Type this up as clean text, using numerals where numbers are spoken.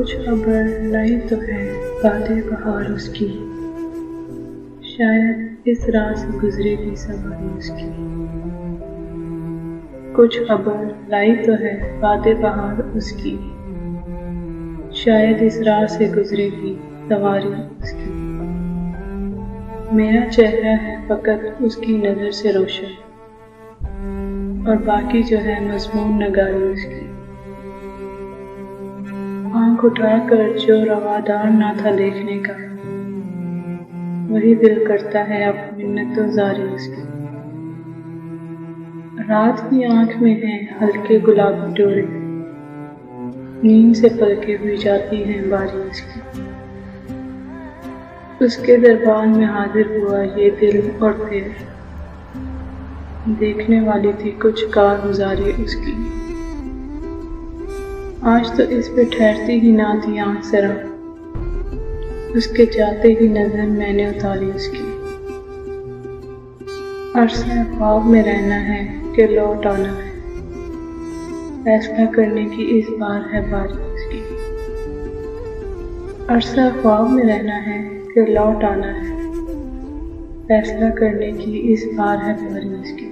कुछ खबर लाई तो है बातें बहार उसकी, शायद इस राह से गुजरेगी सवारी उसकी। कुछ खबर लाई तो है बातें बहार उसकी, शायद इस राह से गुजरेगी सवारी उसकी। मेरा चेहरा है फकत उसकी नज़र से रोशन, और बाकी जो है मज़मून नगारी उसकी। आँख उठाकर जो रवादार ना था देखने का, वही दिल करता है अब मिन्नतों ज़ारी उसकी। रात की आँख में है हल्के गुलाबी डोरे, नींद से पलके हुई जाती हैं बारी उसकी। उसके दरबार में हाजिर हुआ ये दिल और फिर देखने वाली थी कुछ कारगुजारी उसकी। आज तो इस पे ठहरती ही ना थी आँख जरा, उसके जाते ही नजर मैंने उतारी उसकी। अरसा ख्वाब में रहना है कि लौट आना है, फैसला करने की इस बार है बारी उसकी। अरसा ख्वाब में रहना है कि लौट आना है, फैसला करने की इस बार है बारी उसकी।